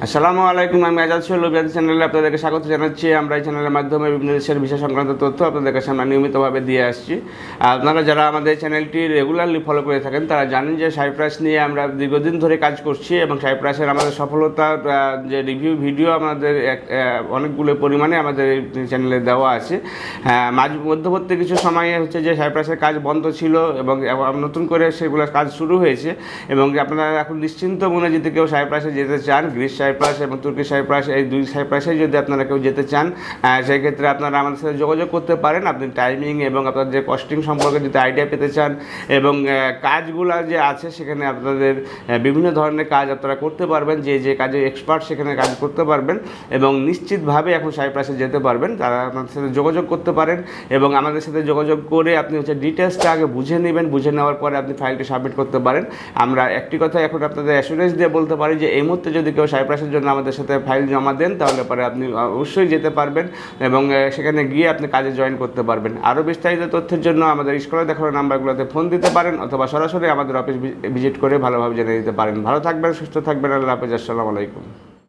আসসালামু আলাইকুম। আমি আজাদ শৈলবিয়াদ চ্যানেলে আপনাদেরকে স্বাগত জানাচ্ছি। আমরা এই চ্যানেলের মাধ্যমে বিভিন্ন দেশের ভিসা সংক্রান্ত তথ্য আপনাদের সামনে নিয়মিতভাবে দিয়ে আসছি। আপনারা যারা আমাদের চ্যানেলটি রেগুলারলি ফলো করে থাকেন তারা জানেন যে সাইপ্রাস নিয়ে আমরা দীর্ঘদিন ধরে কাজ করছি এবং সাইপ্রাসের আমাদের সফলতার যে রিভিউ ভিডিও আমাদের অনেকগুলো পরিমাণে আমাদের চ্যানেলে দেওয়া আছে। মধ্যবর্তী কিছু সময়ে হচ্ছে যে সাইপ্রাসের কাজ বন্ধ ছিল এবং নতুন করে সেগুলোর কাজ শুরু হয়েছে এবং আপনারা এখন নিশ্চিন্ত মনে যদি কেউ সাইপ্রাসে যেতে চান, গ্রিস সাইপ্রাস এবং তুর্কি সাইপ্রাস, এই দুই সাইপ্রাসে যদি আপনারা কেউ যেতে চান সেই ক্ষেত্রে আপনারা আমাদের সাথে যোগাযোগ করতে পারেন। আপনি টাইমিং এবং আপনার যে কস্টিং সম্পর্কে যদি আইডিয়া পেতে চান এবং কাজগুলো যে আছে সেখানে আপনাদের বিভিন্ন ধরনের কাজ আপনারা করতে পারবেন, যে কাজে এক্সপার্ট সেখানে কাজ করতে পারবেন এবং নিশ্চিতভাবে এখন সাইপ্রাসে যেতে পারবেন। তারা আপনাদের সাথে যোগাযোগ করতে পারেন এবং আমাদের সাথে যোগাযোগ করে আপনি হচ্ছে ডিটেলসটা আগে বুঝে নেবেন। বুঝে নেওয়ার পরে আপনি ফাইলটি সাবমিট করতে পারেন। আমরা একটি কথা এখন আপনাদের অ্যাসুরেন্স দিয়ে বলতে পারি যে এই মুহূর্তে যদি কেউ সাইপ্রাসের জন্য আমাদের সাথে ফাইল জমা দেন তাহলে পরে আপনি অবশ্যই যেতে পারবেন এবং সেখানে গিয়ে আপনি কাজে জয়েন করতে পারবেন। আরও বিস্তারিত তথ্যের জন্য আমাদের স্ক্রিনে দেখানো নাম্বারগুলোতে ফোন দিতে পারেন অথবা সরাসরি আমাদের অফিস ভিজিট করে ভালোভাবে জেনে নিতে পারেন। ভালো থাকবেন, সুস্থ থাকবেন। আল্লাহ হাফেজ। আসসালামু আলাইকুম।